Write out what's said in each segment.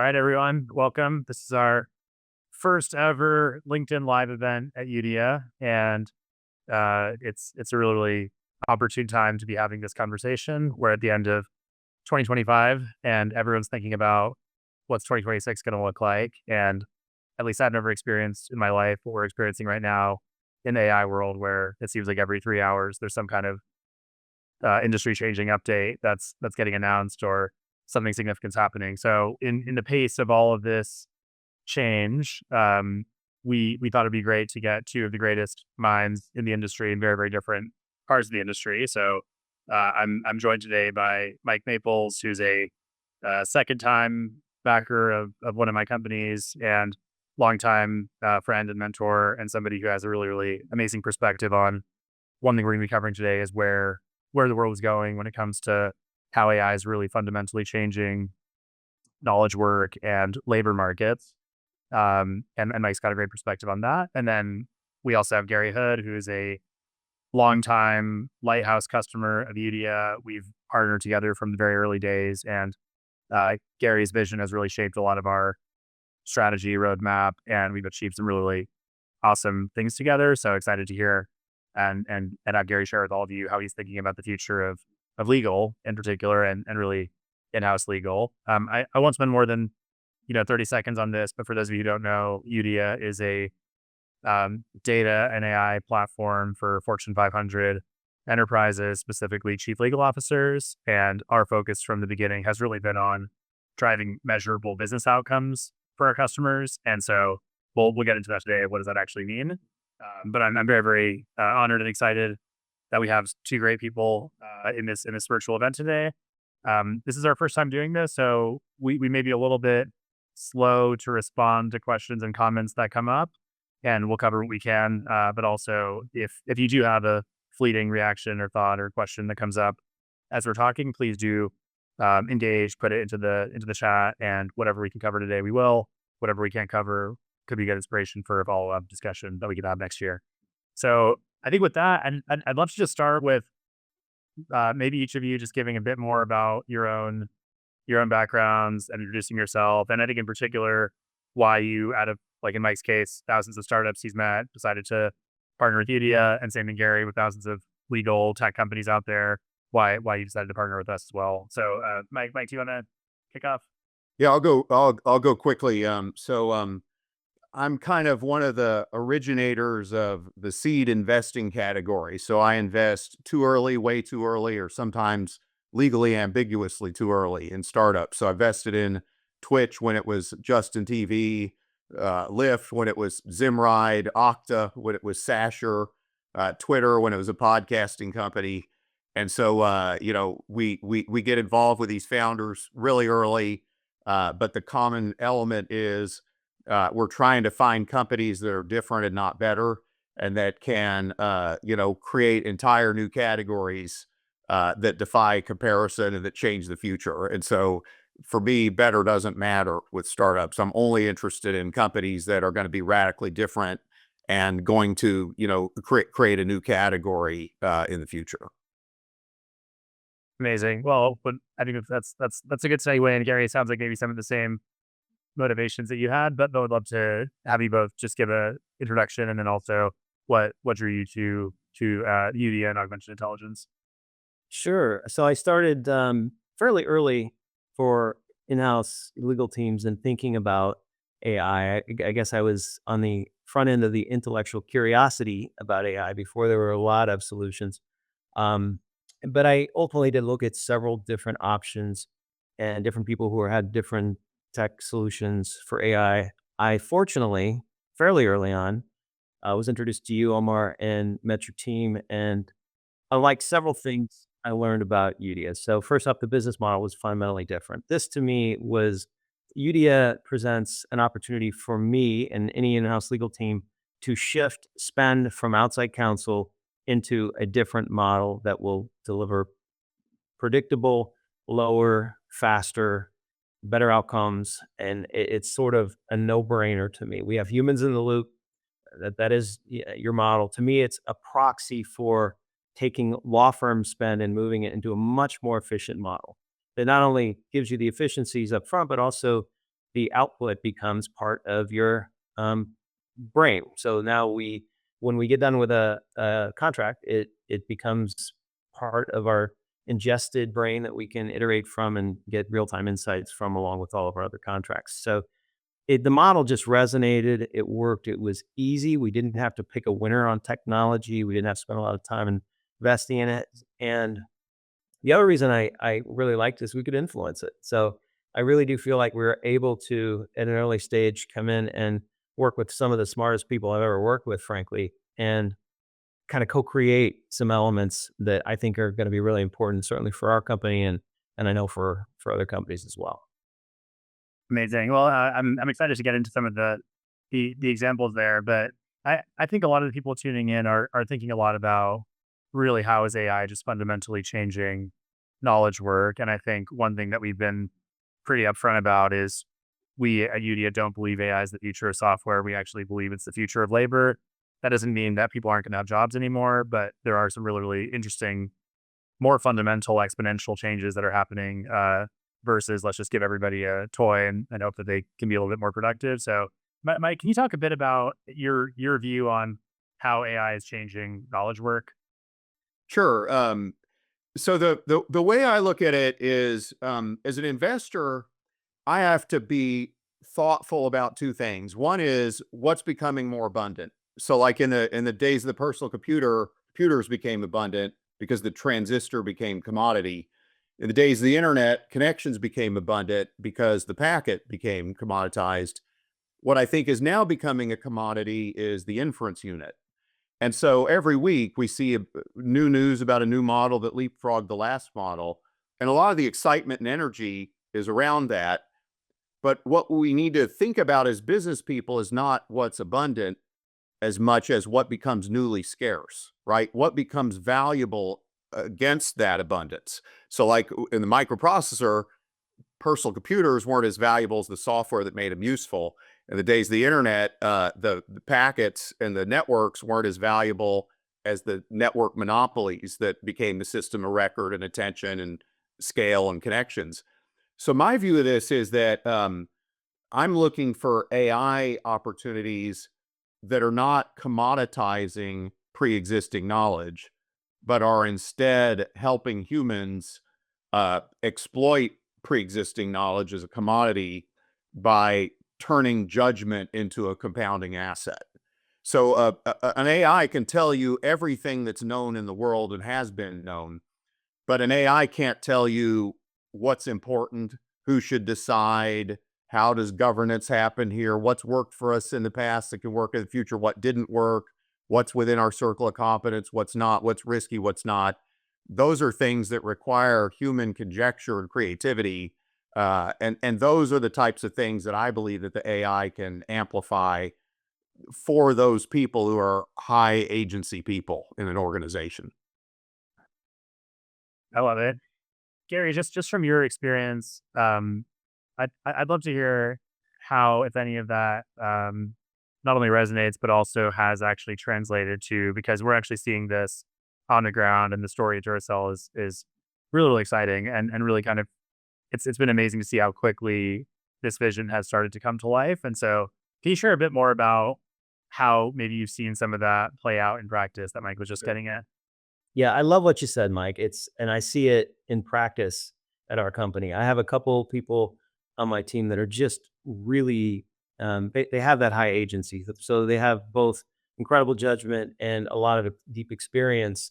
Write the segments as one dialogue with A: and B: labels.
A: All right, everyone, welcome. This is our first ever LinkedIn Live event at Eudia, and it's a really opportune time to be having this conversation. We're at the end of 2025, and everyone's thinking about what's 2026 going to look like. And at least I've never experienced in my life what we're experiencing right now in the AI world, where it seems like every 3 hours there's some kind of industry changing update that's getting announced or something significant's happening. So in the pace of all of this change, we thought it'd be great to get two of the greatest minds in the industry in very, very different parts of the industry. So I'm joined today by Mike Maples, who's a second time backer of one of my companies and longtime friend and mentor, and somebody who has a really, really amazing perspective on one thing we're going to be covering today is where the world is going when it comes to how AI is really fundamentally changing knowledge work and labor markets. And Mike's got a great perspective on that. And then we also have Gary Hood, who is a longtime lighthouse customer of Eudia. We've partnered together from the very early days, and Gary's vision has really shaped a lot of our strategy roadmap, and we've achieved some really, really awesome things together. So excited to hear and have Gary share with all of you how he's thinking about the future of legal in particular, and really in-house legal. I won't spend more than 30 seconds on this, but for those of you who don't know, Eudia is a data and AI platform for Fortune 500 enterprises, specifically chief legal officers. And our focus from the beginning has really been on driving measurable business outcomes for our customers. And so we'll get into that today. What does that actually mean? But I'm very, very honored and excited that we have two great people in this virtual event today. This is our first time doing this, so we may be a little bit slow to respond to questions and comments that come up, and we'll cover what we can. But also, if you do have a fleeting reaction or thought or question that comes up as we're talking, please do engage, put it into the chat, and whatever we can cover today, we will. Whatever we can't cover could be good inspiration for a follow-up discussion that we could have next year. So I think with that, I'd love to just start with maybe each of you just giving a bit more about your own backgrounds and introducing yourself. And I think in particular, why you, out of, like in Mike's case, thousands of startups he's met, decided to partner with Eudia, and same in Gary with thousands of legal tech companies out there, why you decided to partner with us as well. So Mike, do you want to kick off?
B: Yeah, I'll go quickly. I'm kind of one of the originators of the seed investing category. So I invest too early, way too early, or sometimes legally ambiguously too early in startups. So I invested in Twitch when it was Justin TV, Lyft when it was Zimride, Okta when it was Sasher, Twitter when it was a podcasting company. And so, we get involved with these founders really early. But the common element is we're trying to find companies that are different and not better, and that can, create entire new categories that defy comparison and that change the future. And so for me, better doesn't matter with startups. I'm only interested in companies that are going to be radically different and going to, create a new category in the future.
A: Amazing. Well, but I think that's a good segue. And Gary, it sounds like maybe some of the same motivations that you had, but I would love to have you both just give a introduction, and then also what drew you to Eudia and Augmented Intelligence.
C: Sure. So I started fairly early for in-house legal teams and thinking about AI. I guess I was on the front end of the intellectual curiosity about AI before there were a lot of solutions. But I ultimately did look at several different options and different people who had different tech solutions for AI. I fortunately, fairly early on, was introduced to you, Omar, and met your team. And unlike several things I learned about Eudia. So first up, the business model was fundamentally different. This to me was Eudia presents an opportunity for me and any in-house legal team to shift spend from outside counsel into a different model that will deliver predictable, lower, faster, better outcomes. And it's sort of a no-brainer to me. We have humans in the loop. That is your model. To me, it's a proxy for taking law firm spend and moving it into a much more efficient model that not only gives you the efficiencies up front, but also the output becomes part of your brain. So now when we get done with a contract, it becomes part of our ingested brain that we can iterate from and get real time insights from, along with all of our other contracts. So the model just resonated. It worked. It was easy. We didn't have to pick a winner on technology. We didn't have to spend a lot of time investing in it. And the other reason I really liked this, we could influence it. So I really do feel like we were able to, at an early stage, come in and work with some of the smartest people I've ever worked with, frankly, and kind of co-create some elements that I think are going to be really important, certainly for our company, and I know for other companies as well.
A: Amazing. Well, I'm excited to get into some of the examples there, but I think a lot of the people tuning in are thinking a lot about really how is AI just fundamentally changing knowledge work. And I think one thing that we've been pretty upfront about is we at Eudia don't believe AI is the future of software. We actually believe it's the future of labor. That doesn't mean that people aren't going to have jobs anymore, but there are some really, really interesting, more fundamental exponential changes that are happening versus let's just give everybody a toy and hope that they can be a little bit more productive. So, Mike, can you talk a bit about your view on how AI is changing knowledge work?
B: Sure. So the way I look at it is, as an investor, I have to be thoughtful about two things. One is what's becoming more abundant. So, like in the days of the personal computer, computers became abundant because the transistor became commodity. In the days of the internet, connections became abundant because the packet became commoditized. What I think is now becoming a commodity is the inference unit. And so every week we see new news about a new model that leapfrogged the last model. And a lot of the excitement and energy is around that. But what we need to think about as business people is not what's abundant as much as what becomes newly scarce, right? What becomes valuable against that abundance. So like in the microprocessor, personal computers weren't as valuable as the software that made them useful. In the days of the internet, the packets and the networks weren't as valuable as the network monopolies that became the system of record and attention and scale and connections. So my view of this is that I'm looking for AI opportunities that are not commoditizing pre-existing knowledge, but are instead helping humans exploit pre-existing knowledge as a commodity by turning judgment into a compounding asset. So an AI can tell you everything that's known in the world and has been known, but an AI can't tell you what's important, who should decide, how does governance happen here, what's worked for us in the past that can work in the future, what didn't work, what's within our circle of competence, what's not, what's risky, what's not. Those are things that require human conjecture and creativity. And those are the types of things that I believe that the AI can amplify for those people who are high agency people in an organization.
A: I love it. Gary, just from your experience, I'd love to hear how, if any of that, not only resonates but also has actually translated to, because we're actually seeing this on the ground, and the story at Duracell is really, really exciting and really kind of it's been amazing to see how quickly this vision has started to come to life. And so, can you share a bit more about how maybe you've seen some of that play out in practice that Mike was just getting at?
C: Yeah, I love what you said, Mike. And I see it in practice at our company. I have a couple people on my team that are just really, they have that high agency. So they have both incredible judgment and a lot of deep experience.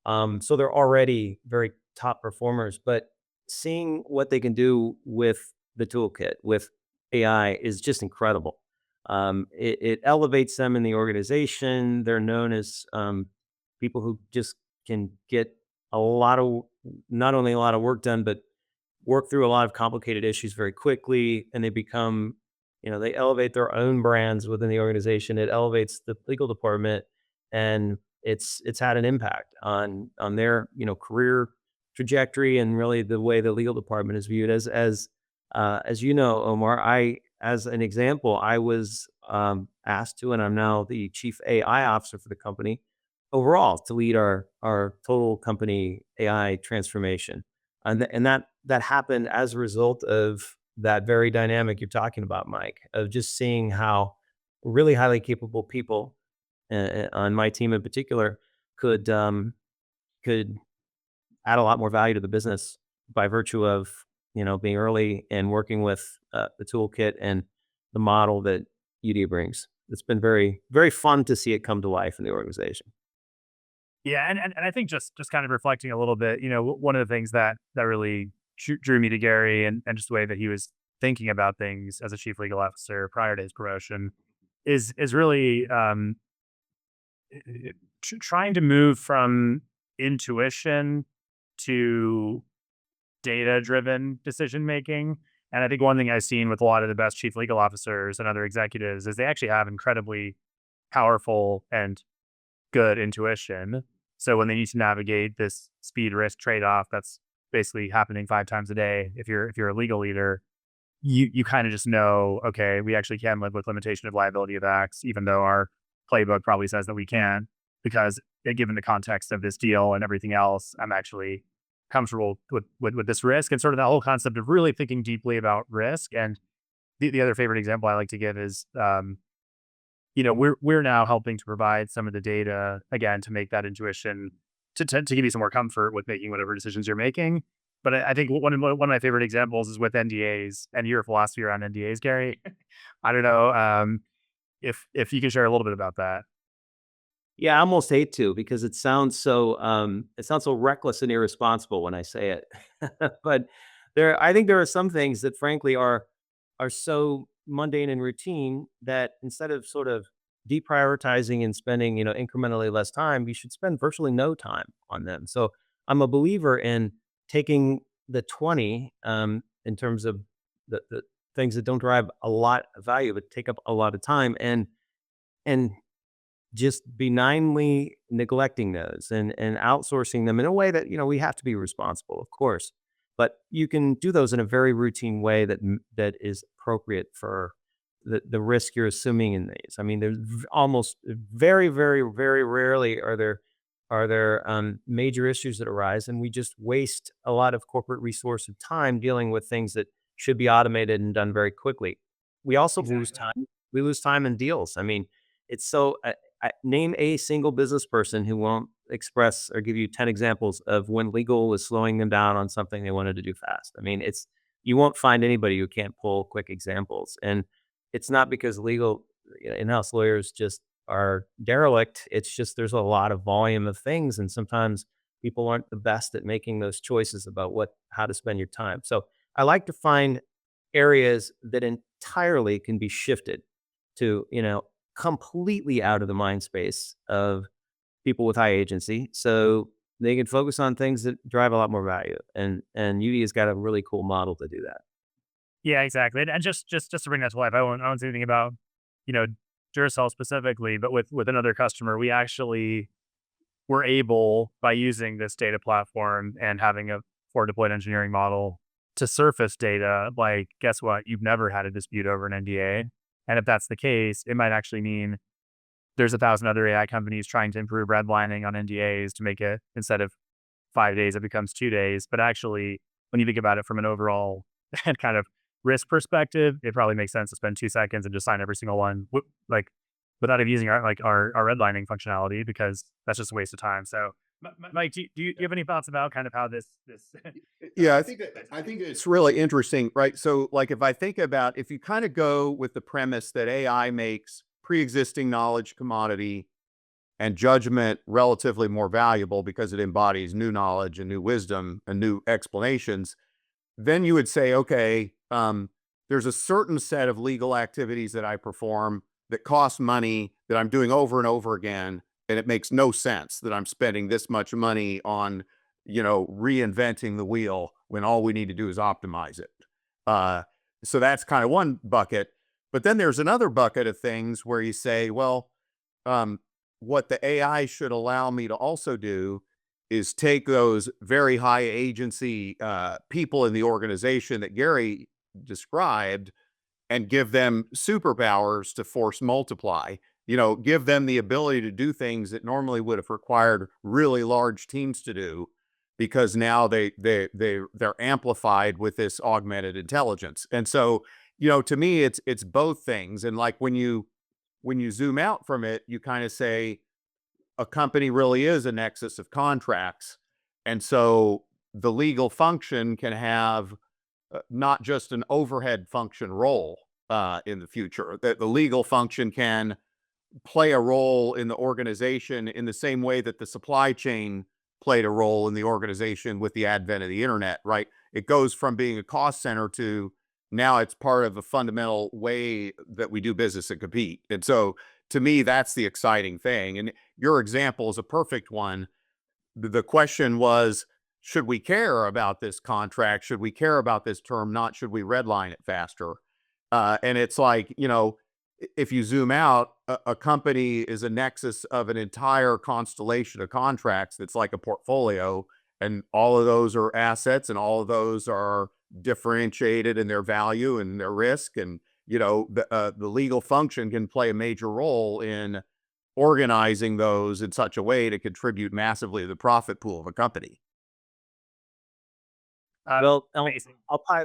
C: So they're already very top performers, but seeing what they can do with the toolkit, with AI, is just incredible. It elevates them in the organization. They're known as people who just can get a lot of, not only a lot of work done, but work through a lot of complicated issues very quickly. And they become, they elevate their own brands within the organization. It elevates the legal department, and it's had an impact on their, career trajectory, and really the way the legal department is viewed. As you know, Omar, as an example, I was asked to, and I'm now the chief AI officer for the company overall, to lead our total company AI transformation. And that happened as a result of that very dynamic you're talking about, Mike, of just seeing how really highly capable people on my team in particular could add a lot more value to the business by virtue of being early and working with the toolkit and the model that Eudia brings. It's been very, very fun to see it come to life in the organization.
A: Yeah, and I think just kind of reflecting a little bit, one of the things that really drew me to Gary and just the way that he was thinking about things as a chief legal officer prior to his promotion is really trying to move from intuition to data driven decision making. And I think one thing I've seen with a lot of the best chief legal officers and other executives is they actually have incredibly powerful and good intuition. So when they need to navigate this speed risk trade off that's basically happening 5 times a day, if you're a legal leader, you kind of just know, okay, we actually can live with limitation of liability of X, even though our playbook probably says that we can, because given the context of this deal and everything else, I'm actually comfortable with this risk. And sort of that whole concept of really thinking deeply about risk. And the other favorite example I like to give is we're now helping to provide some of the data again to make that intuition to give you some more comfort with making whatever decisions you're making. But I think one of my favorite examples is with NDAs and your philosophy around NDAs, Gary. I don't know if you can share a little bit about that.
C: Yeah, I almost hate to because it sounds so reckless and irresponsible when I say it. But I think there are some things that frankly are so mundane and routine that instead of sort of deprioritizing and spending, incrementally less time, you should spend virtually no time on them. So I'm a believer in taking the 20 in terms of the things that don't drive a lot of value but take up a lot of time and just benignly neglecting those and outsourcing them in a way that, we have to be responsible, of course, but you can do those in a very routine way that is appropriate for the risk you're assuming in these. I mean, there's almost very, very, very rarely are there major issues that arise, and we just waste a lot of corporate resource and time dealing with things that should be automated and done very quickly. We also lose time. We lose time in deals. I mean, it's so name a single business person who won't express or give you 10 examples of when legal was slowing them down on something they wanted to do fast. I mean, you won't find anybody who can't pull quick examples. And it's not because legal in-house lawyers just are derelict. It's just there's a lot of volume of things, and sometimes people aren't the best at making those choices about how to spend your time. So I like to find areas that entirely can be shifted to, completely out of the mind space of people with high agency, so they can focus on things that drive a lot more value. And Udia's got a really cool model to do that.
A: Yeah, exactly. And just to bring that to life, I won't say anything about, you know, Duracell specifically, but with another customer, we actually were able, by using this data platform and having a forward deployed engineering model, to surface data like, guess what? You've never had a dispute over an NDA. And if that's the case, it might actually mean there's 1,000 other AI companies trying to improve redlining on NDAs to make it, instead of 5 days, it becomes 2 days. But actually, when you think about it from an overall and kind of risk perspective, it probably makes sense to spend 2 seconds and just sign every single one, like without even using our redlining functionality, because that's just a waste of time. So, Mike, do you have any thoughts about kind of how this?
B: Yeah, I think it's really interesting, right? So, like, if you kind of go with the premise that AI makes pre-existing knowledge commodity and judgment relatively more valuable because it embodies new knowledge and new wisdom and new explanations, then you would say, okay, there's a certain set of legal activities that I perform that cost money that I'm doing over and over again, and it makes no sense that I'm spending this much money on, reinventing the wheel when all we need to do is optimize it. So that's kind of one bucket. But then there's another bucket of things where you say, well, what the AI should allow me to also do is take those very high agency people in the organization that Gary described and give them superpowers to force multiply, give them the ability to do things that normally would have required really large teams to do, because now they're amplified with this augmented intelligence. And so, to me, it's both things. And like when you zoom out from it, you kind of say a company really is a nexus of contracts. And so the legal function can have not just an overhead function role in the future, that the legal function can play a role in the organization in the same way that the supply chain played a role in the organization with the advent of the internet, right? It goes from being a cost center to now it's part of a fundamental way that we do business and compete. And so to me, that's the exciting thing. And your example is a perfect one. The question was, should we care about this contract? Should we care about this term? Not should we redline it faster? And it's like, if you zoom out, a company is a nexus of an entire constellation of contracts that's like a portfolio, and all of those are assets, and all of those are differentiated in their value and their risk. And, the legal function can play a major role in organizing those in such a way to contribute massively to the profit pool of a company.
C: Well,
A: Amazing.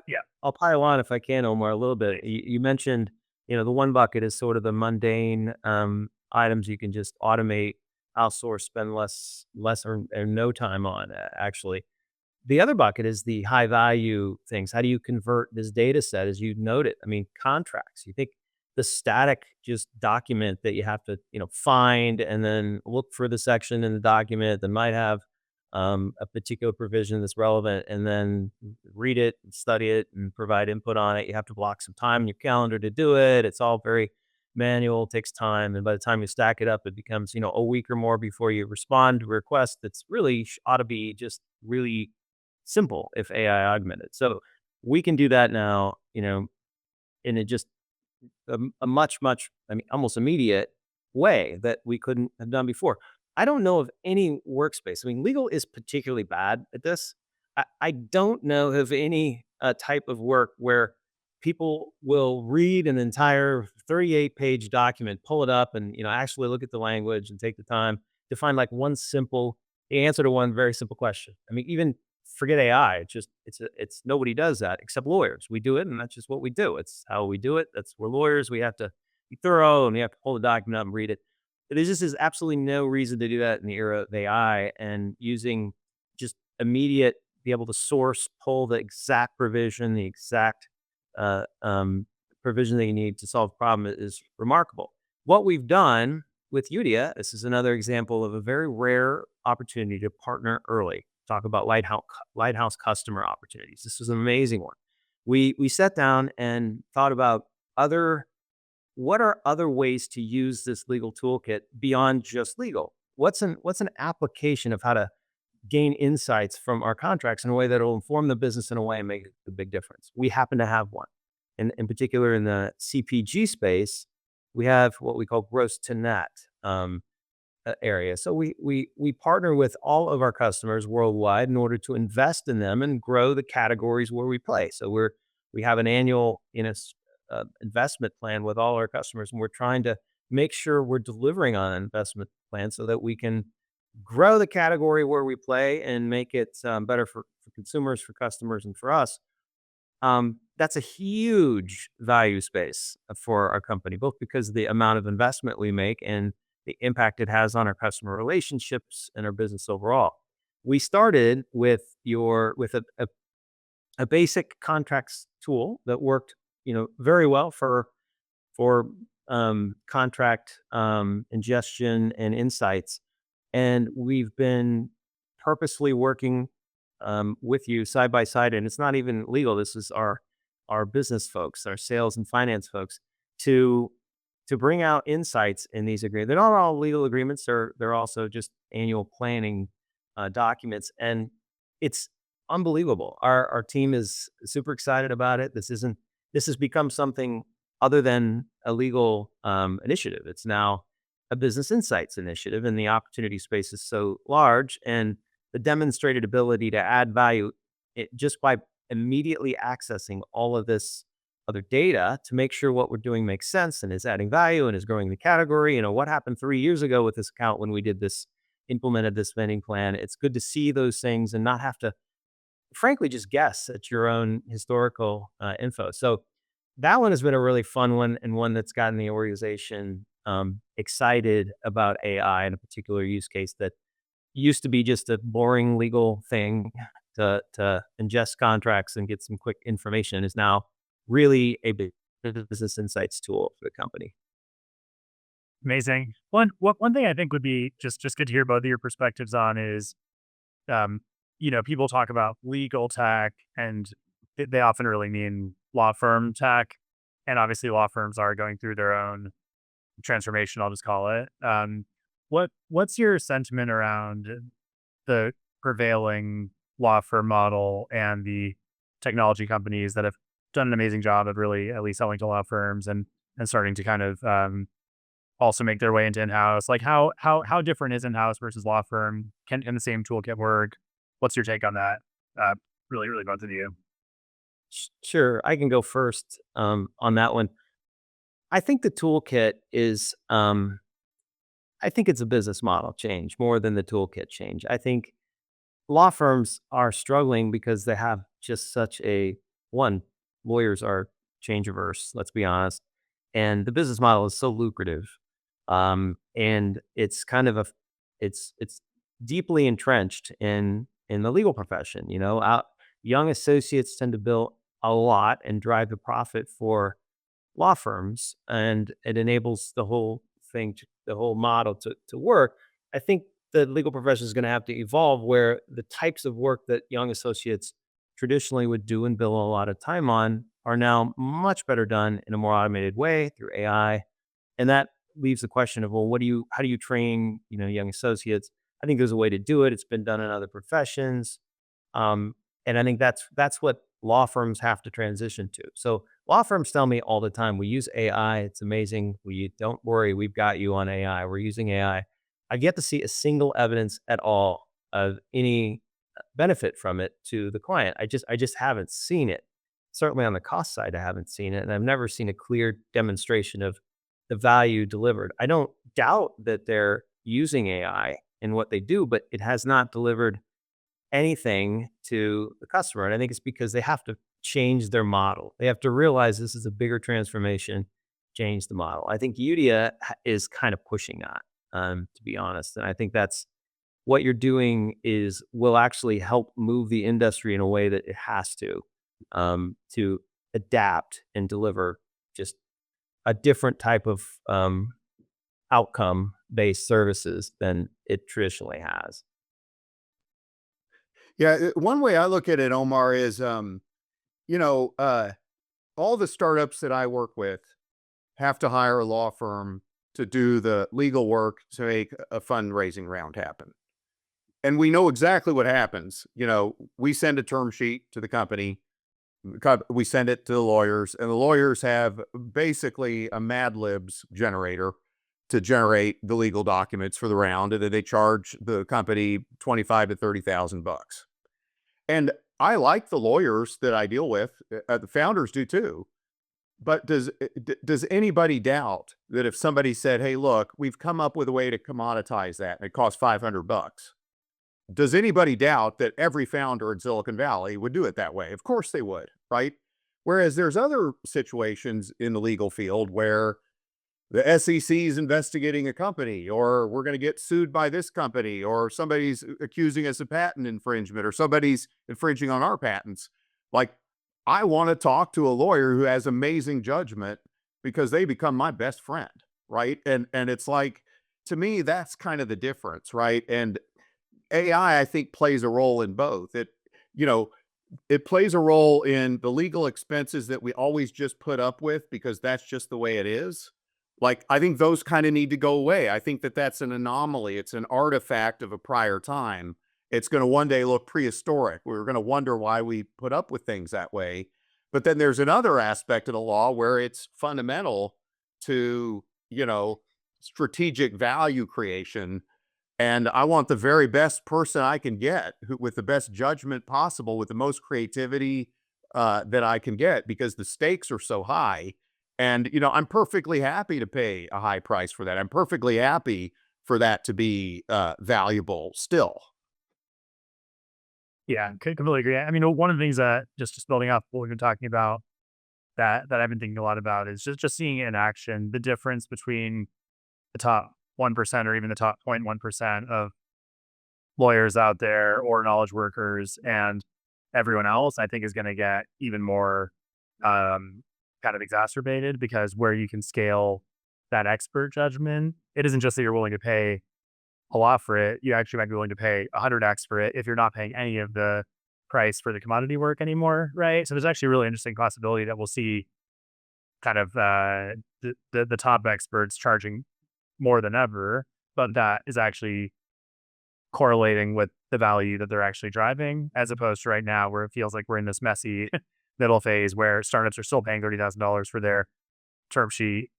A: Yeah.
C: I'll pile on if I can, Omar, a little bit. You mentioned, the one bucket is sort of the mundane items you can just automate, outsource, spend less or no time on, actually. The other bucket is the high value things. How do you convert this data set, as you noted? I mean, contracts. You think the static just document that you have to, find and then look for the section in the document that might have a particular provision that's relevant, and then read it and study it and provide input on it. You have to block some time in your calendar to do it. It's all very manual, takes time. And by the time you stack it up, it becomes, a week or more before you respond to a request that's really ought to be just really simple if AI augmented. So we can do that now, in a just a much, almost immediate way that we couldn't have done before. I don't know of any workspace. I mean, legal is particularly bad at this. I don't know of any type of work where people will read an entire 38-page document, pull it up, and actually look at the language and take the time to find like the answer to one very simple question. I mean, even forget AI. It's nobody does that except lawyers. We do it, and that's just what we do. It's how we do it. We're lawyers. We have to be thorough, and we have to pull the document up and read it. There just is absolutely no reason to do that in the era of AI, and using just immediate, be able to source, pull the exact provision, the exact provision that you need to solve a problem is remarkable. What we've done with Eudia, this is another example of a very rare opportunity to partner early. Talk about lighthouse customer opportunities. This was an amazing one. We sat down and thought about what are other ways to use this legal toolkit beyond just legal? What's an application of how to gain insights from our contracts in a way that will inform the business in a way and make a big difference? We happen to have one. And in particular, in the CPG space, we have what we call gross to net area. So we partner with all of our customers worldwide in order to invest in them and grow the categories where we play. So we have an annual investment plan with all our customers, and we're trying to make sure we're delivering on an investment plan so that we can grow the category where we play and make it better for consumers, for customers, and for us. That's a huge value space for our company, both because of the amount of investment we make and the impact it has on our customer relationships and our business overall. We started with a basic contracts tool that worked, very well for contract ingestion and insights, and we've been purposely working with you side by side, and it's not even legal. This is our business folks, our sales and finance folks, to bring out insights in these agreements. They're not all legal agreements; they're also just annual planning documents, and it's unbelievable. Our team is super excited about it. This has become something other than a legal initiative. It's now a business insights initiative, and the opportunity space is so large, and the demonstrated ability to add value just by immediately accessing all of this other data to make sure what we're doing makes sense and is adding value and is growing the category. What happened 3 years ago with this account when we did this implemented the spending plan. It's good to see those things and not have to, frankly, just guess at your own historical info. So that one has been a really fun one, and one that's gotten the organization excited about AI in a particular use case that used to be just a boring legal thing to ingest contracts and get some quick information, is now really a big business insights tool for the company.
A: Amazing. One thing I think would be just good to hear both of your perspectives on is, um, people talk about legal tech, and they often really mean law firm tech, and obviously law firms are going through their own transformation, I'll just call it. What's your sentiment around the prevailing law firm model and the technology companies that have done an amazing job of really at least selling to law firms and starting to kind of also make their way into in-house? Like how different is in-house versus law firm? Can the same toolkit work? What's your take on that? Really both of you.
C: Sure, I can go first on that one. I think the toolkit is, I think it's a business model change more than the toolkit change. I think law firms are struggling because they have just such one, lawyers are change averse, let's be honest. And the business model is so lucrative. And it's kind of it's deeply entrenched in the legal profession. Young associates tend to bill a lot and drive the profit for law firms, and it enables the whole the whole model to work. I think the legal profession is going to have to evolve, where the types of work that young associates traditionally would do and bill a lot of time on are now much better done in a more automated way through AI. And that leaves the question of, well, how do you train, young associates? I think there's a way to do it. It's been done in other professions. Um, and I think that's what law firms have to transition to. So law firms tell me all the time, we use AI. It's amazing. Don't worry, we've got you on AI. We're using AI. I've yet to see a single evidence at all of any benefit from it to the client. I just haven't seen it. Certainly on the cost side, I haven't seen it. And I've never seen a clear demonstration of the value delivered. I don't doubt that they're using AI in what they do, but it has not delivered anything to the customer. And I think it's because they have to change their model. They have to realize this is a bigger transformation, change the model. I think Eudia is kind of pushing that, to be honest. And I think that's what you're doing will actually help move the industry in a way that it has to adapt and deliver just a different type of outcome-based services than it traditionally has.
B: Yeah, one way I look at it, Omar, is all the startups that I work with have to hire a law firm to do the legal work to make a fundraising round happen. And we know exactly what happens. We send a term sheet to the company, we send it to the lawyers, and the lawyers have basically a Mad Libs generator to generate the legal documents for the round, and then they charge the company $25,000 to $30,000. And I like the lawyers that I deal with. The founders do too. But does anybody doubt that if somebody said, "Hey, look, we've come up with a way to commoditize that, and it costs $500," does anybody doubt that every founder in Silicon Valley would do it that way? Of course they would, right? Whereas there's other situations in the legal field where the SEC is investigating a company, or we're going to get sued by this company, or somebody's accusing us of patent infringement, or somebody's infringing on our patents. Like, I want to talk to a lawyer who has amazing judgment, because they become my best friend, right? And it's like, to me, that's kind of the difference, right? And AI, I think, plays a role in both. It plays a role in the legal expenses that we always just put up with because that's just the way it is. Like, I think those kind of need to go away. I think that that's an anomaly. It's an artifact of a prior time. It's going to one day look prehistoric. We're going to wonder why we put up with things that way. But then there's another aspect of the law where it's fundamental to, strategic value creation. And I want the very best person I can get, with the best judgment possible, with the most creativity that I can get, because the stakes are so high. And, I'm perfectly happy to pay a high price for that. I'm perfectly happy for that to be valuable still.
A: Yeah, completely agree. I mean, one of the things that just building up what we've been talking about that I've been thinking a lot about is just seeing it in action, the difference between the top 1% or even the top 0.1% of lawyers out there or knowledge workers and everyone else, I think is going to get even more kind of exacerbated because where you can scale that expert judgment, it isn't just that you're willing to pay a lot for it. You actually might be willing to pay 100x for it if you're not paying any of the price for the commodity work anymore, right? So there's actually a really interesting possibility that we'll see kind of the top experts charging more than ever, but that is actually correlating with the value that they're actually driving, as opposed to right now where it feels like we're in this messy middle phase where startups are still paying $30,000 for their term sheet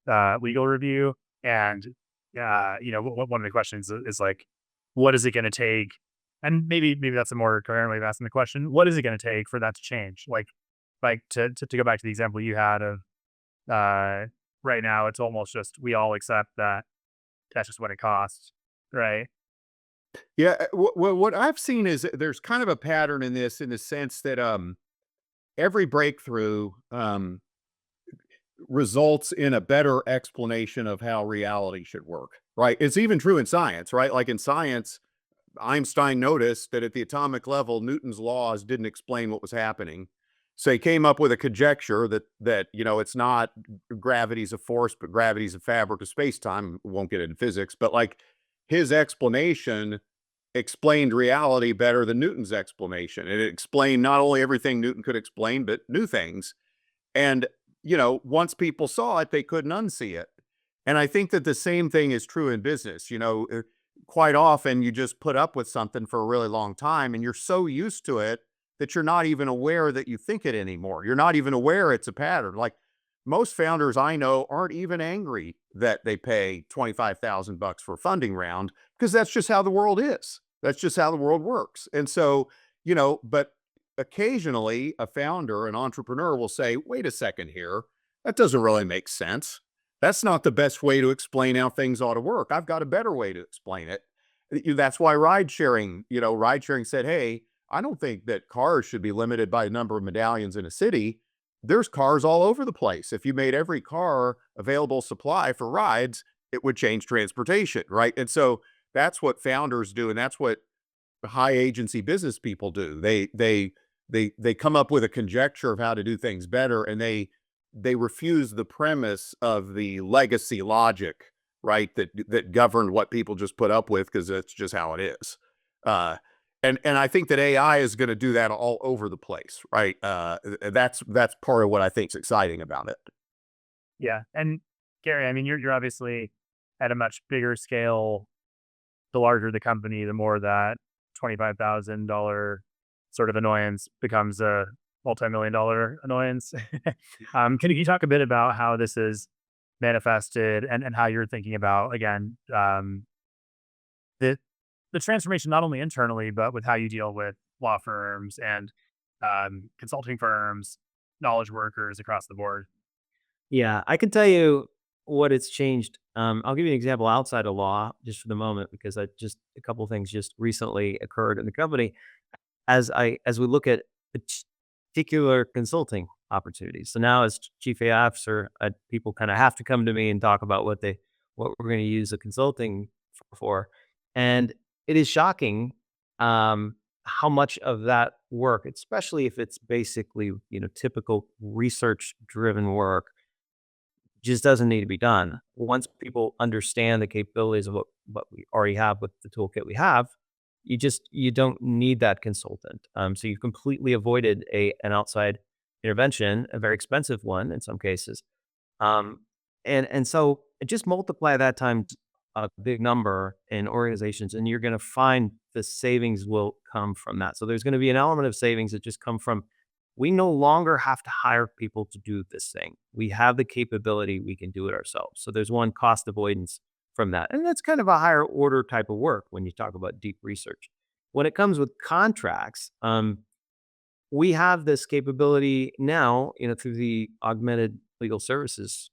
A: legal review. And, one of the questions is like, what is it going to take? And maybe that's a more coherent way of asking the question. What is it going to take for that to change? Like to go back to the example you had of right now, it's almost just we all accept that that's just what it costs, right?
B: Yeah, what I've seen is there's kind of a pattern in this, in the sense that every breakthrough results in a better explanation of how reality should work, right? It's even true in science, right? Like in science, Einstein noticed that at the atomic level, Newton's laws didn't explain what was happening. So he came up with a conjecture that it's not gravity's a force, but gravity's a fabric of space-time. We won't get into physics, but like his explanation explained reality better than Newton's explanation. And it explained not only everything Newton could explain, but new things. And, once people saw it, they couldn't unsee it. And I think that the same thing is true in business. Quite often you just put up with something for a really long time and you're so used to it that you're not even aware that you think it anymore. You're not even aware it's a pattern. Like most founders I know aren't even angry that they pay $25,000 for a funding round, because that's just how the world is. That's just how the world works. And so, but occasionally a founder, an entrepreneur will say, wait a second here, that doesn't really make sense. That's not the best way to explain how things ought to work. I've got a better way to explain it. That's why ride sharing said, hey, I don't think that cars should be limited by the number of medallions in a city. There's cars all over the place. If you made every car available supply for rides, it would change transportation, right? And so that's what founders do, and that's what high agency business people do. They come up with a conjecture of how to do things better, and they refuse the premise of the legacy logic, right? That governed what people just put up with because that's just how it is. And I think that AI is going to do that all over the place, right? That's part of what I think is exciting about it.
A: Yeah. And Gary, I mean, you're obviously at a much bigger scale. The larger the company, the more that $25,000 sort of annoyance becomes a multi-million-dollar annoyance. Can you talk a bit about how this is manifested and how you're thinking about, again, the transformation, not only internally, but with how you deal with law firms and consulting firms, knowledge workers across the board?
C: Yeah, I can tell you what it's changed. I'll give you an example outside of law just for the moment, because a couple of things just recently occurred in the company as we look at particular consulting opportunities. So now as chief AI officer, people kind of have to come to me and talk about what we're going to use the consulting for. And it is shocking how much of that work, especially if it's basically, typical research driven work, just doesn't need to be done. Once people understand the capabilities of what we already have with the toolkit we have, you don't need that consultant. So you've completely avoided an outside intervention, a very expensive one in some cases. And so just multiply that times a big number in organizations, and you're going to find the savings will come from that. So there's going to be an element of savings that just come from, we no longer have to hire people to do this thing. We have the capability, we can do it ourselves. So there's one cost avoidance from that. And that's kind of a higher order type of work when you talk about deep research. When it comes with contracts, we have this capability now, through the Augmented Legal Services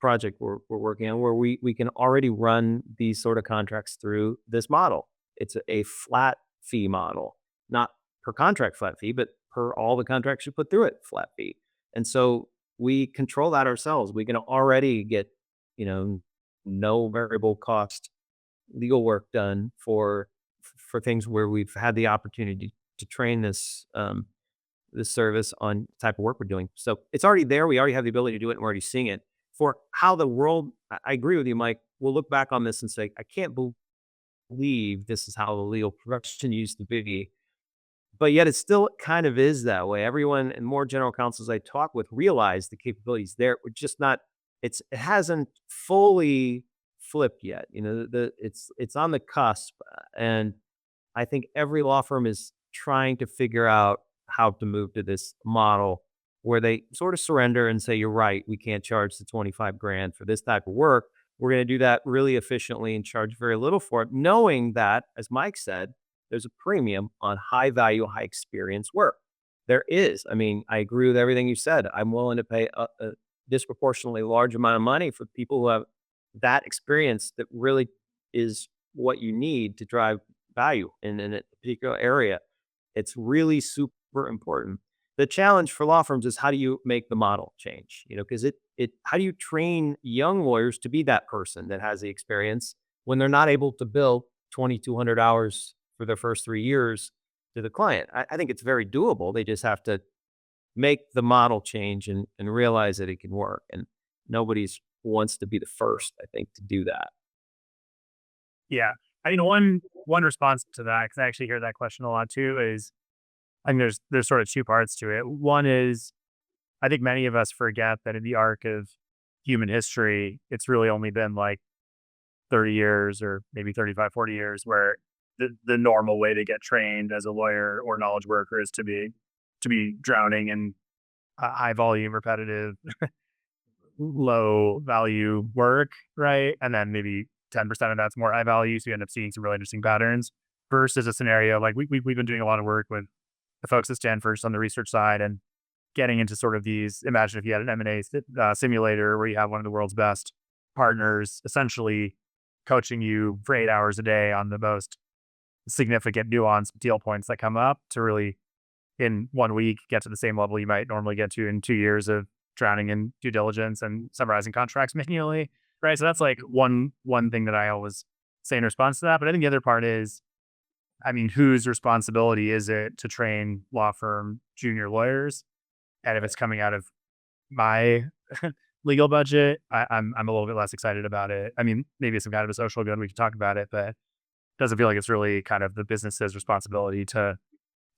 C: project we're working on where we can already run these sort of contracts through this model. It's a flat fee model, not per contract flat fee, but per all the contracts you put through it flat fee. And so we control that ourselves. We can already get, no variable cost legal work done for things where we've had the opportunity to train this service on the type of work we're doing. So it's already there. We already have the ability to do it, and we're already seeing it. For how the world, I agree with you, Mike. We'll look back on this and say, I can't believe this is how the legal profession used to be. But yet it still kind of is that way. Everyone and more general counsels I talk with realize the capabilities there. We're just not, it hasn't fully flipped yet. It's on the cusp. And I think every law firm is trying to figure out how to move to this model where they sort of surrender and say, you're right, we can't charge the 25 grand for this type of work. We're going to do that really efficiently and charge very little for it, knowing that, as Mike said, there's a premium on high value, high experience work. There is. I mean, I agree with everything you said. I'm willing to pay a disproportionately large amount of money for people who have that experience that really is what you need to drive value in a particular area. It's really super important. The challenge for law firms is how do you make the model change? Because how do you train young lawyers to be that person that has the experience when they're not able to bill 2,200 hours for their first 3 years to the client? I think it's very doable. They just have to make the model change and realize that it can work. And nobody's wants to be the first, I think, to do that.
A: Yeah. I mean, one response to that, because I actually hear that question a lot too, is I think there's sort of two parts to it. One is I think many of us forget that in the arc of human history, it's really only been like 30 years or maybe 35, 40 years where the normal way to get trained as a lawyer or knowledge worker is to be drowning in high volume, repetitive, low value work, right? And then maybe 10% of that's more high value. So you end up seeing some really interesting patterns versus a scenario like we've been doing a lot of work with the folks at Stanford on the research side and getting into sort of these, imagine if you had an M&A simulator where you have one of the world's best partners essentially coaching you for 8 hours a day on the most significant nuanced deal points that come up to really in 1 week get to the same level you might normally get to in 2 years of drowning in due diligence and summarizing contracts manually, right? So that's like one thing that I always say in response to that. But I think the other part is, I mean, whose responsibility is it to train law firm junior lawyers? And if it's coming out of my legal budget, I'm a little bit less excited about it. I mean, maybe it's some kind of a social good. We can talk about it, but it doesn't feel like it's really kind of the business's responsibility to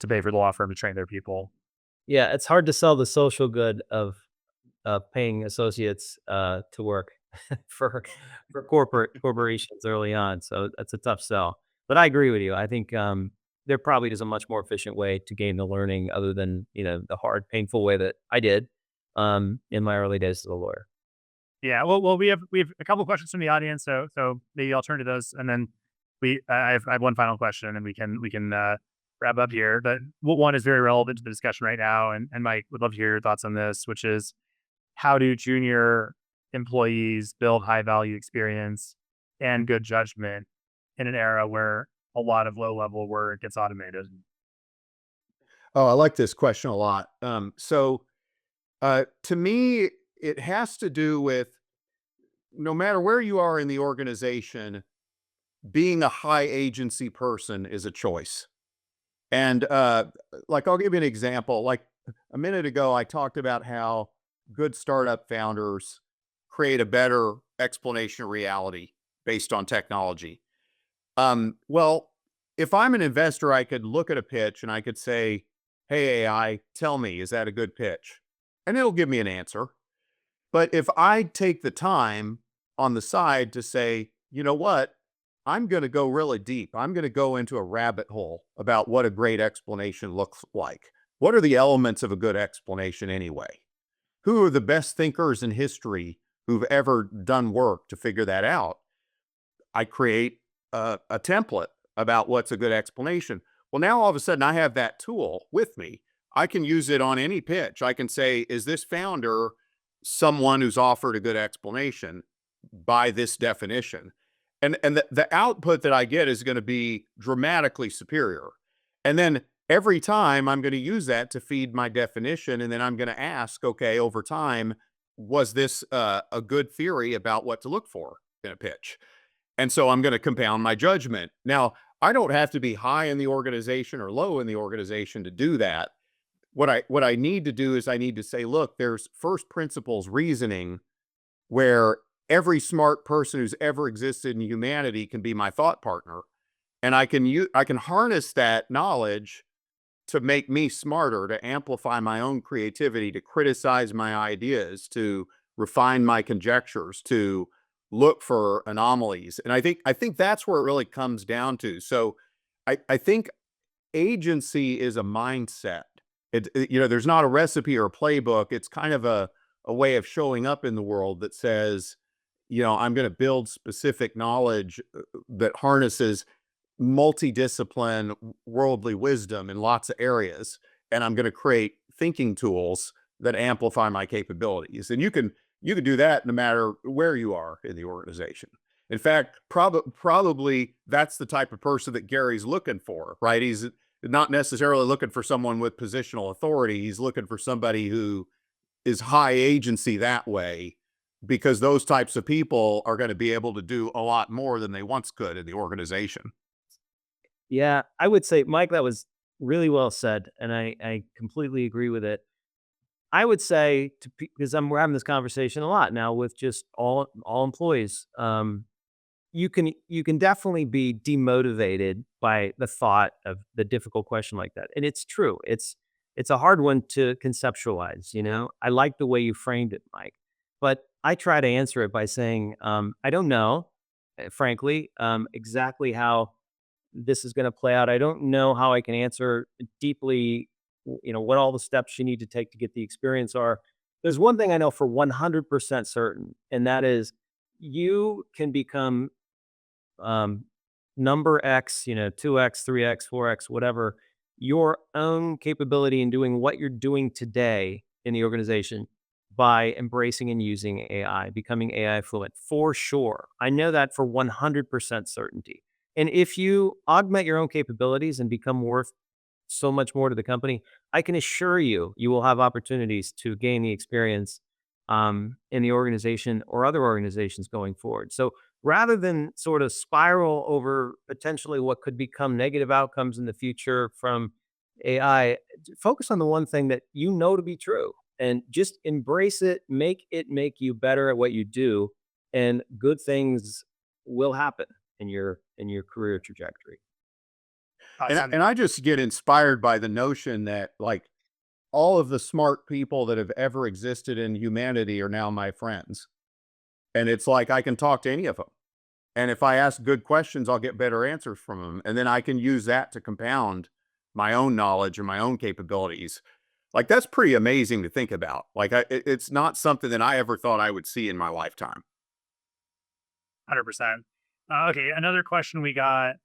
A: pay for the law firm to train their people.
C: Yeah, it's hard to sell the social good of paying associates to work for corporations early on. So that's a tough sell. But I agree with you. I think there probably is a much more efficient way to gain the learning other than the hard, painful way that I did in my early days as a lawyer.
A: Yeah. Well, we have a couple of questions from the audience, so maybe I'll turn to those, and then I have one final question, and we can wrap up here. But one is very relevant to the discussion right now, and Mike would love to hear your thoughts on this, which is how do junior employees build high value experience and good judgment in an era where a lot of low level work gets automated?
B: Oh, I like this question a lot. To me, it has to do with no matter where you are in the organization, being a high agency person is a choice. And like, I'll give you an example. Like a minute ago, I talked about how good startup founders create a better explanation of reality based on technology. Well, if I'm an investor, I could look at a pitch and I could say, hey, AI, tell me, is that a good pitch? And it'll give me an answer. But if I take the time on the side to say, you know what, I'm going to go really deep. I'm going to go into a rabbit hole about what a great explanation looks like. What are the elements of a good explanation anyway? Who are the best thinkers in history who've ever done work to figure that out? I create a template about what's a good explanation. Well, now all of a sudden I have that tool with me. I can use it on any pitch. I can say, is this founder someone who's offered a good explanation by this definition. And the output that I get is going to be dramatically superior. And then every time I'm going to use that to feed my definition. And then I'm going to ask, okay, over time, was this a good theory about what to look for in a pitch? And so I'm going to compound my judgment. Now, I don't have to be high in the organization or low in the organization to do that. What I need to do is I need to say, look, there's first principles reasoning where every smart person who's ever existed in humanity can be my thought partner. And I can harness that knowledge to make me smarter, to amplify my own creativity, to criticize my ideas, to refine my conjectures, to look for anomalies. And I think that's where it really comes down to. So I think agency is a mindset. There's not a recipe or a playbook. It's kind of a way of showing up in the world that says, I'm going to build specific knowledge that harnesses multidiscipline worldly wisdom in lots of areas. And I'm going to create thinking tools that amplify my capabilities. And you can do that no matter where you are in the organization. In fact, probably that's the type of person that Gary's looking for, right? He's not necessarily looking for someone with positional authority. He's looking for somebody who is high agency that way, because those types of people are going to be able to do a lot more than they once could in the organization.
C: Yeah, I would say, Mike, that was really well said, and I completely agree with it. I would say because we're having this conversation a lot now with just all employees. You can definitely be demotivated by the thought of the difficult question like that, and it's true. It's a hard one to conceptualize. I like the way you framed it, Mike, but I try to answer it by saying, I don't know, frankly, exactly how this is going to play out. I don't know how I can answer deeply, what all the steps you need to take to get the experience are. There's one thing I know for 100% certain, and that is you can become number X, 2X, 3X, 4X, whatever, your own capability in doing what you're doing today in the organization by embracing and using AI, becoming AI fluent, for sure. I know that for 100% certainty. And if you augment your own capabilities and become worth so much more to the company, I can assure you, you will have opportunities to gain the experience in the organization or other organizations going forward. So rather than sort of spiral over potentially what could become negative outcomes in the future from AI, focus on the one thing that you know to be true and just embrace it, make you better at what you do, and good things will happen in your career trajectory.
B: And I just get inspired by the notion that, like, all of the smart people that have ever existed in humanity are now my friends. And it's like I can talk to any of them. And if I ask good questions, I'll get better answers from them. And then I can use that to compound my own knowledge and my own capabilities. Like, that's pretty amazing to think about. Like, it's not something that I ever thought I would see in my lifetime.
A: 100%. Okay, another question we got,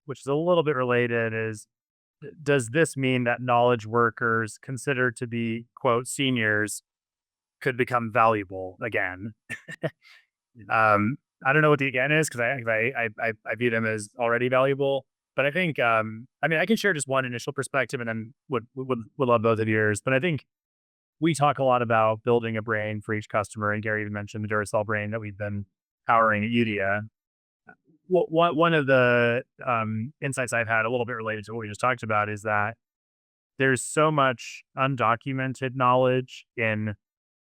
A: which is a little bit related, is does this mean that knowledge workers considered to be, quote, seniors could become valuable again? I don't know what the again is, because I view them as already valuable. But I think, I can share just one initial perspective, and then would love both of yours. But I think we talk a lot about building a brain for each customer, and Gary even mentioned the Duracell brain that we've been powering at Eudia. One of the insights I've had, a little bit related to what we just talked about, is that there's so much undocumented knowledge in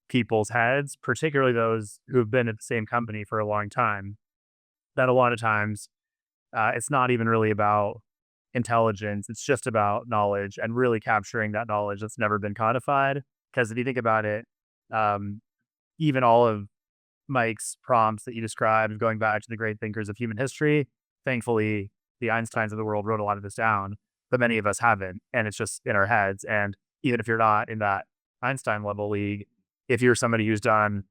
A: people's heads, particularly those who have been at the same company for a long time, that a lot of times it's not even really about intelligence. It's just about knowledge and really capturing that knowledge that's never been codified. Because if you think about it, even all of Mike's prompts that you described, going back to the great thinkers of human history, thankfully, the Einsteins of the world wrote a lot of this down, but many of us haven't. And it's just in our heads. And even if you're not in that Einstein level league, if you're somebody who's done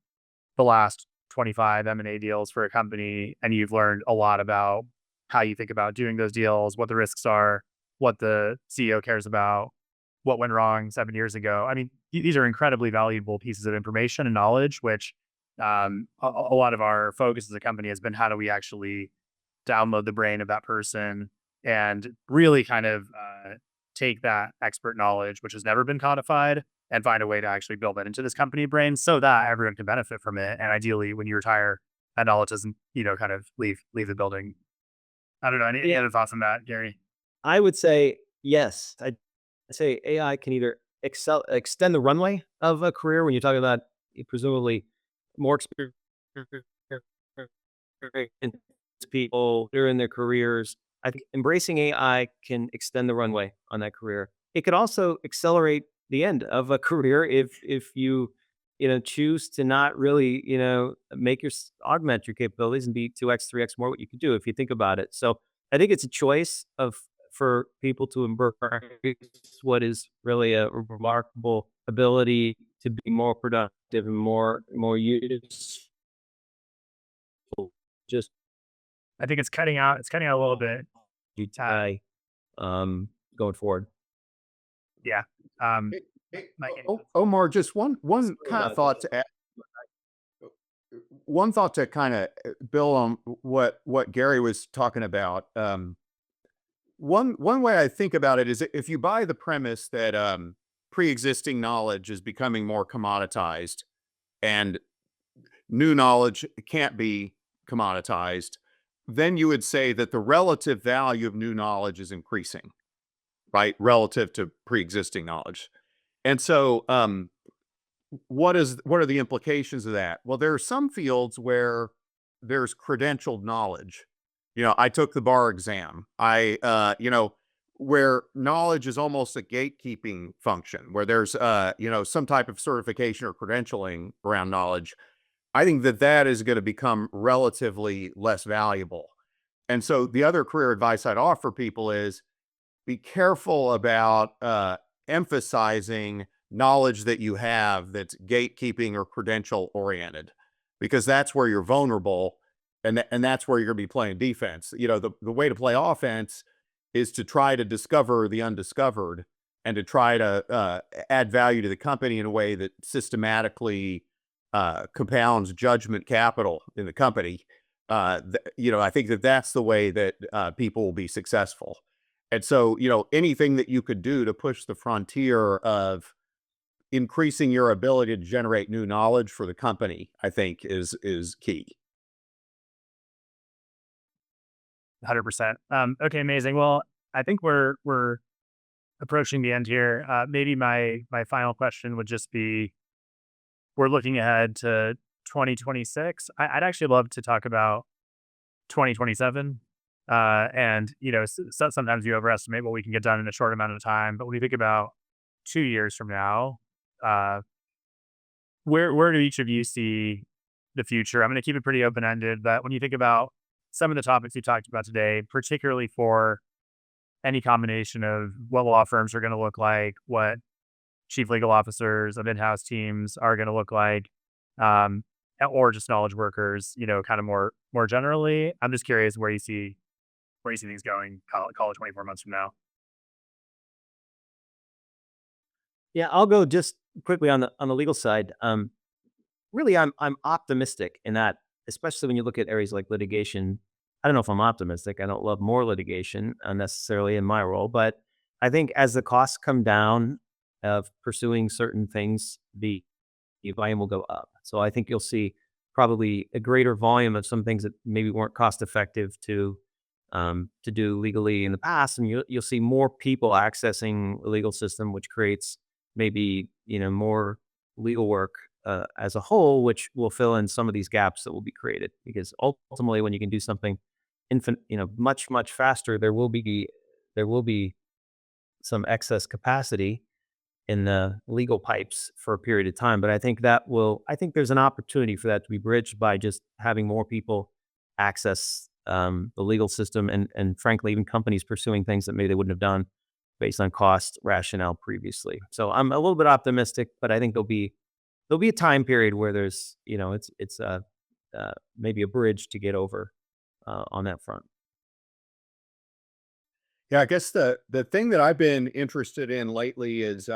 A: the last 25 M&A deals for a company, and you've learned a lot about how you think about doing those deals, what the risks are, what the CEO cares about, what went wrong 7 years ago. these are incredibly valuable pieces of information and knowledge, which a lot of our focus as a company has been how do we actually download the brain of that person and really kind of take that expert knowledge, which has never been codified, and find a way to actually build that into this company brain so that everyone can benefit from it. And ideally, when you retire, that knowledge doesn't, kind of leave the building. I don't know. Any
C: Yeah.
A: other thoughts on that, Gary?
C: I would say yes. I'd say AI can either extend the runway of a career when you're talking about presumably more experienced people during their careers. I think embracing AI can extend the runway on that career. It could also accelerate the end of a career if you choose to not really make augment your capabilities and be 2x 3x more what you could do if you think about it. So I think it's a choice of for people to embrace what is really a remarkable ability to be more productive and more useful. Just
A: I think it's cutting out. It's cutting out a little bit.
C: tie going forward.
A: Yeah.
B: Hey, hey,
A: Mike,
B: Omar, just one kind of thought to add. One thought to kind of build on what Gary was talking about. One way I think about it is if you buy the premise that pre-existing knowledge is becoming more commoditized and new knowledge can't be commoditized, then you would say that the relative value of new knowledge is increasing, right? Relative to pre-existing knowledge. And so what are the implications of that? Well, there are some fields where there's credentialed knowledge. I took the bar exam. Where knowledge is almost a gatekeeping function, where there's some type of certification or credentialing around knowledge. I think that is going to become relatively less valuable. And so the other career advice I'd offer people is be careful about emphasizing knowledge that you have that's gatekeeping or credential oriented, because that's where you're vulnerable, and that's where you're going to be playing defense. The way to play offense is to try to discover the undiscovered and to try to add value to the company in a way that systematically compounds judgment capital in the company. I think that's the way that people will be successful. And so, anything that you could do to push the frontier of increasing your ability to generate new knowledge for the company, I think is key.
A: 100%. Okay, amazing. Well, I think we're approaching the end here. Maybe my final question would just be: we're looking ahead to 2026. I'd actually love to talk about 2027. And sometimes you overestimate what we can get done in a short amount of time. But when you think about 2 years from now, where do each of you see the future? I'm going to keep it pretty open ended. But when you think about some of the topics you talked about today, particularly for any combination of what law firms are going to look like, what chief legal officers of in-house teams are going to look like, or just knowledge workers, kind of more generally. I'm just curious where you see things going, call it 24 months from now.
C: Yeah, I'll go just quickly on the legal side. Really, I'm optimistic in that, especially when you look at areas like litigation. I don't know if I'm optimistic. I don't love more litigation unnecessarily in my role, but I think as the costs come down of pursuing certain things, the volume will go up. So I think you'll see probably a greater volume of some things that maybe weren't cost effective to do legally in the past, and you'll see more people accessing the legal system, which creates maybe more legal work as a whole, which will fill in some of these gaps that will be created. Because ultimately, when you can do something much faster, there will be some excess capacity in the legal pipes for a period of time. But I think there's an opportunity for that to be bridged by just having more people access the legal system, and frankly, even companies pursuing things that maybe they wouldn't have done based on cost rationale previously. So I'm a little bit optimistic, but I think there'll be a time period where there's it's maybe a bridge to get over on that front.
B: Yeah, I guess the thing that I've been interested in lately is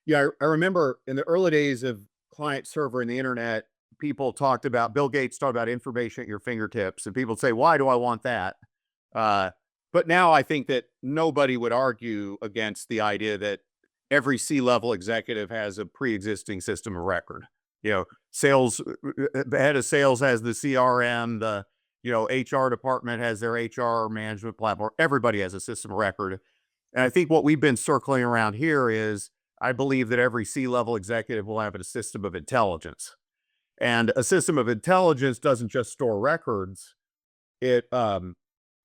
B: Yeah, I remember in the early days of client server and the internet, Bill Gates talked about information at your fingertips, and people say, why do I want that? Uh, but now I think that nobody would argue against the idea that every C-level executive has a pre-existing system of record. You know, the head of sales has the CRM, the, HR department has their HR management platform. Everybody has a system of record. And I think what we've been circling around here is I believe that every C-level executive will have a system of intelligence. And a system of intelligence doesn't just store records. It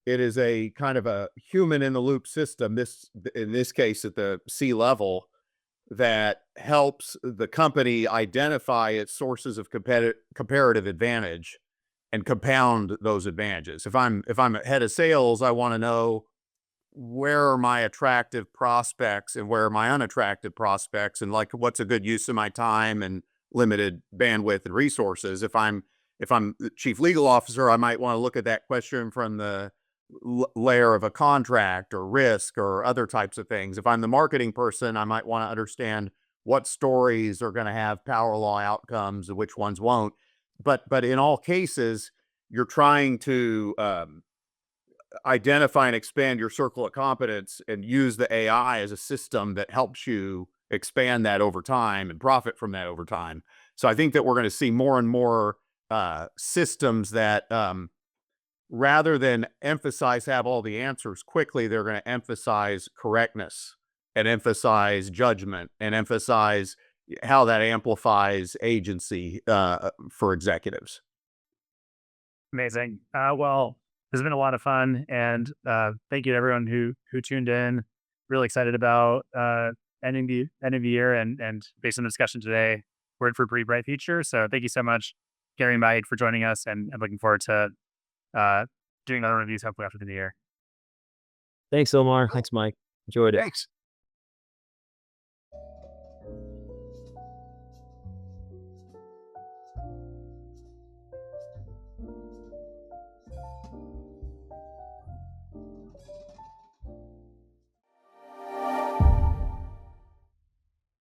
B: is a kind of a human in the loop system, in this case at the C-level, that helps the company identify its sources of comparative advantage and compound those advantages. If I'm a head of sales, I want to know where are my attractive prospects and where are my unattractive prospects, and like what's a good use of my time and limited bandwidth and resources. If I'm the chief legal officer, I might want to look at that question from the layer of a contract or risk or other types of things. If I'm the marketing person, I might want to understand what stories are going to have power law outcomes and which ones won't. But in all cases, you're trying to identify and expand your circle of competence and use the AI as a system that helps you expand that over time and profit from that over time. So I think that we're going to see more and more systems that rather than have all the answers quickly, they're going to emphasize correctness and emphasize judgment and emphasize how that amplifies agency for executives.
A: Amazing. Well, this has been a lot of fun, and thank you to everyone who tuned in. Really excited about ending the year, and based on the discussion today, we're in for a pretty bright future. So thank you so much, Gary and Mike, for joining us, and I'm looking forward to doing other reviews hopefully after the new year.
C: Thanks, Omar. Thanks, Mike. Enjoyed it.
B: Thanks.